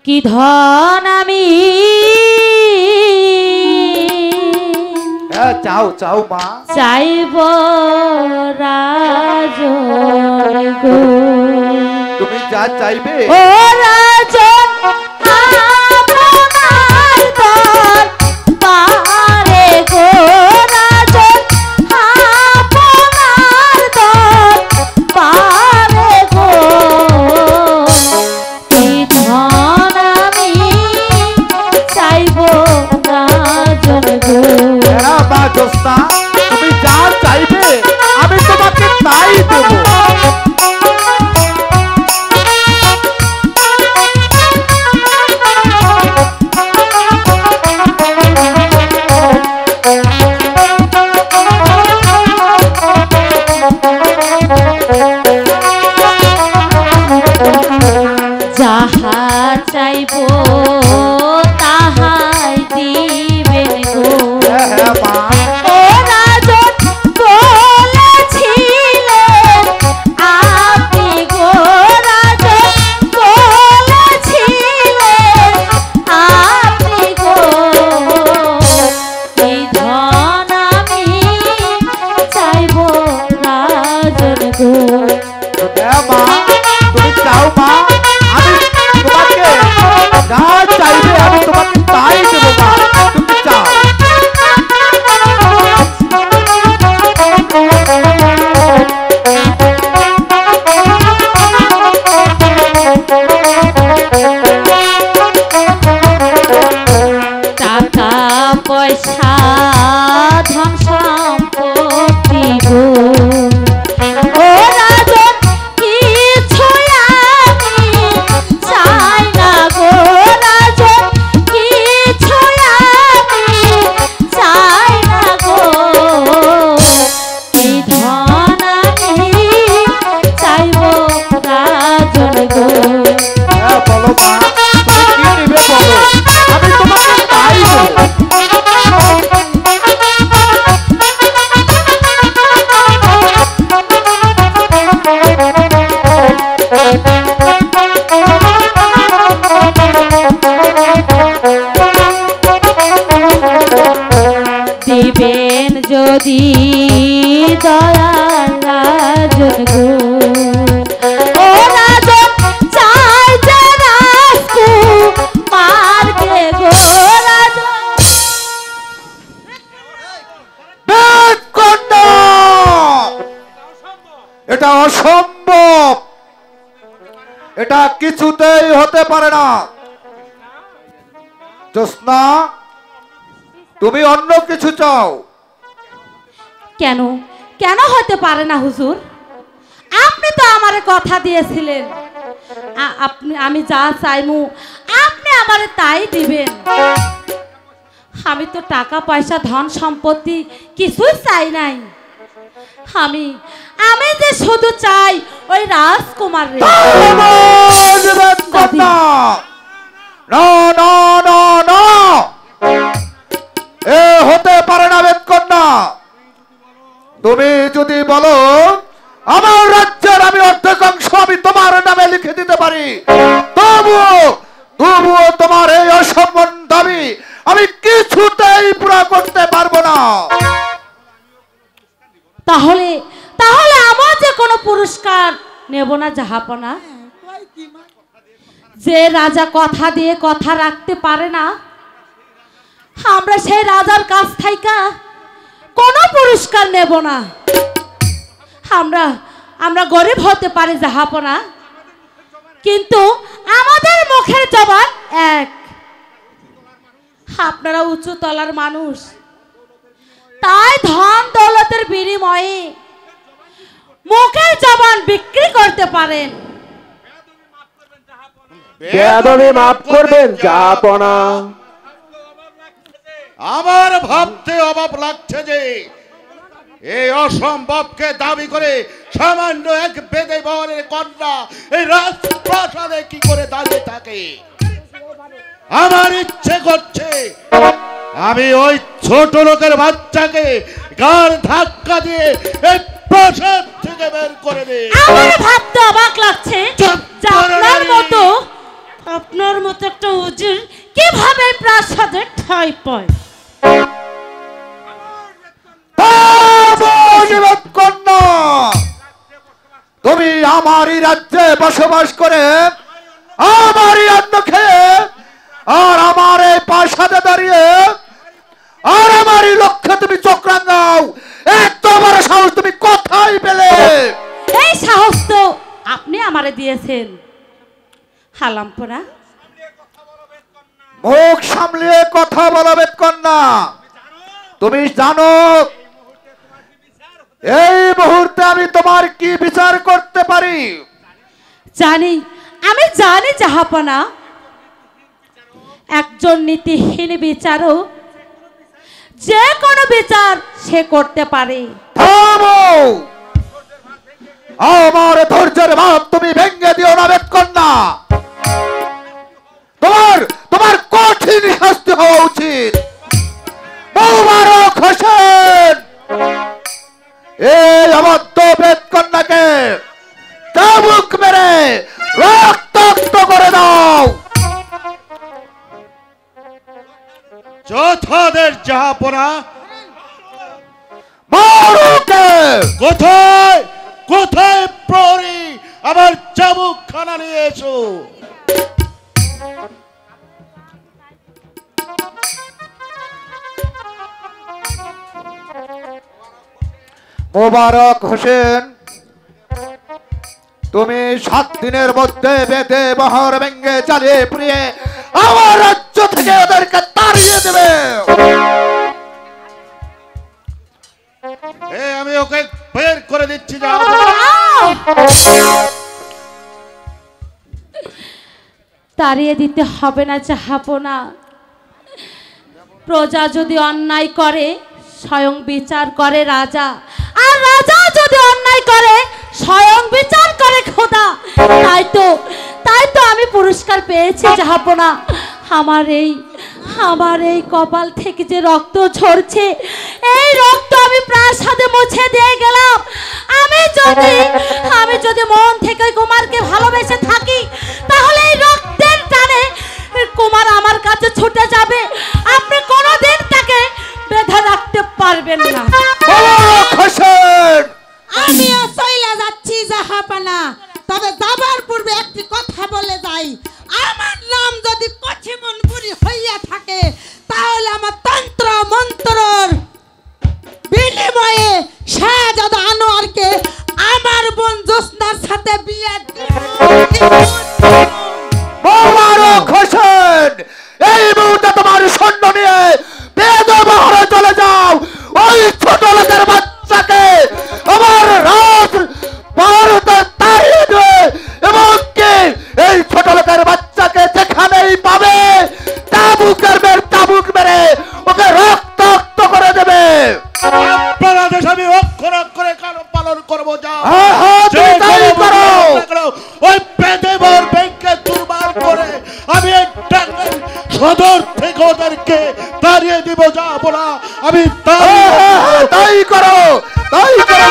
কি ধন আমি চাও চাও মা চাইব রাজন গো তুমি যা চাইবে ও রাজন আপনার দর পারে গো রাজন আপনার দর পারে গো কি ধন আমি চাইব রাজন গো মা জ্যোৎস্না তুমি যা চাইবে আমি তোমাকে তাই দেব যাহা চাইব তাহাই দিবেন গো মা ও রাজন বলেছিলেন আপনি গো রাজন বলেছিলেন আপনি গো এই ধন আমি চাইব রাজন গো মা তুমি চাও মা আমি তোমাকে যা চাইবে আমি তোমাকে তাই দেব মা তুমি চাও টাকা পয়সা ধন সম্পত্তি গো ও রাজন কিছু আমি চাই না গো রাজন কিছু আমি চাই না গো এই ধন আমি চাইব রাজন গো বলো মা তুমি কি নেবে বলো আমি তোমাকে তাই দেব দিবেন যদি দয়াল রাজন গো ও রাজন চাই যে রাজকুমারকে গো রাজন বেদকন্যা! এটা অসম্ভব এটা কিছুতেই হতে পারে না জ্যোৎস্না তুমি অন্য কিছু চাও কেন কেন হতে পারে না হুজুর আপনি তো আমারে কথা দিয়েছিলেন আপনি আমি যা চাইমু আপনি আমারে তাই দিবেন আমি তো টাকা পয়সা ধন সম্পত্তি কিছুই চাই নাই আমি আমি যে শুধু চাই ওই রাজকুমার রে বেদকন্যা! না না না না এ হতে পারে না বেদকন্যা তুমি যদি বলো আমার রাজ্যের আমি অর্ধেক অংশ আমি তোমার নামে লিখে দিতে পারি তবুও তোমার এই অসম্মান দাবি আমি কিছুতেই পুরা করতে পারবো না তাহলে তাহলে আমার যে কোনো পুরস্কার নেব না জাহাপনা যে রাজা কথা দিয়ে কথা রাখতে পারে না আমরা সেই রাজার কাছ থেকে কোনো পুরস্কার নেব না আমরা আমরা গরিব হতে পারি জাহাপনা কিন্তু আমাদের মুখের জবান এক আপনারা উঁচু তলার মানুষ তাই ধন দৌলতের বিনিময়ে মুখের জবান বিক্রি করতে পারেন বেয়াদবি মাফ করবেন জাহাপনা আমার ভাবতে অভাব লাগছে যে এই অসম্ভবকে দাবি করে সামান্য এক বেদে বহরের কন্যা এই রাজপ্রাসাদে কি করে দাঁড়িয়ে থাকে আমার ইচ্ছে করছে আমি ওই ছোট লোকের বাচ্চাকে গাড় ধাক্কা দিয়ে এই প্রাসাদ থেকে বের করে দেই। আমার ভাবতে অবাক লাগছে যে আপনার মতো আপনার মতো একটা উজির কিভাবে প্রাসাদে ঠাঁই পায়? কন্যা, তুমি আমারই রাজ্যে বসবাস করে আমারই অন্ন খেয়ে আর আমার এই প্রাসাদে দাঁড়িয়ে আর আমারই লক্ষ্যে তুমি চোখ রাঙাও, এত বড় সাহস তুমি কোথায় পেলে? এই সাহস তো আপনি আমারে দিয়েছেন। হালামপুরা, মুখ সামলিয়ে কথা বলবে কন্যা। তুমি জানো এই মুহূর্তে আমি তোমার কি বিচার করতে পারি? জানি, আমি জানি জাহাপনা। একজন নীতিহীন বিচারক যে কোনো বিচার সে করতে পারে। থামো! আমার ধৈর্যের ভাব তুমি ভেঙে দিও না বেদকন্যা। তোমার তোমার কঠিন শাস্তি হওয়া উচিত। মোবারক হোসেন, এই অবদ্ধ বেদকন্যাকে চাবুক মেরে রক্তাক্ত করে দাও। যোদ্ধাদের জাহাপনা, মারুকে! কোথায় কোথায় প্রহরী? আবার চাবুক খানা নিয়ে এসো। মোবারক হোসেন, তুমি 7 দিনের মধ্যে বেদে বহর ভেঙ্গে চালিয়ে পুড়িয়ে আমার রাজ্য থেকে ওদেরকে তাড়িয়ে দেবে। আমি ওকে বের করে দিচ্ছি। তাড়িয়ে দিতে হবে না জাহাপনা। প্রজা যদি অন্যায় করে স্বয়ং বিচার করে রাজা, আর রাজা যদি অন্যায় করে স্বয়ং বিচার করে খোদা। তাই তো আমি পুরস্কার পেয়েছি জাহাপনা। আমার এই কপাল থেকে যে রক্ত ঝরছে, এই রক্ত আমি প্রাসাদে মুছে দিয়ে গেলাম। আমি যদি মন থেকে কুমারকে ভালোবেসে থাকি, তাহলে এই রক্তের টানে কুমার আমার কাছে ছুটে যাবে। আপনি কোনোদিন তাকে বেঁধে রাখতে পারবেন না। মোবারক হোসেন, আমিও চলে যাচ্ছি জাহাপানা, তবে যাবার পূর্বে একটি কথা বলে যাই। আমার নাম যদি কচিমনপুরি হইয়া থাকে, তাহলে আমার তন্ত্র মন্ত্রর বিনিময়ে শাহজাদা আনোয়ারকে আমার বোন জোসনার সাথে বিয়ে দিব। মোবারক হোসেন, এই মুহূর্তে তোমার সৈন্য নিয়ে বেদে বহরে চলে যাও। ওই ছোট লোকের বাচ্চাকে আমার রাজ ভারতে তাড়িয়ে দেবে, এবং কি এই ছোট লোকের বাচ্চাকে যেখানেই পাবে চাবুক মেরে ওকে রক্তাক্ত করে দেবে। আপনার আদেশ আমি অক্ষর অক্ষরে পালন করবো। যাও, তুমি তাই করো। ওই বেদে বহর ব্যাংকে দুর্বার করে আমি টাঙ্গাইল সদর থেকে ওদেরকে তাড়িয়ে দিব। যাবো না আমি তাই করো, তাই করো।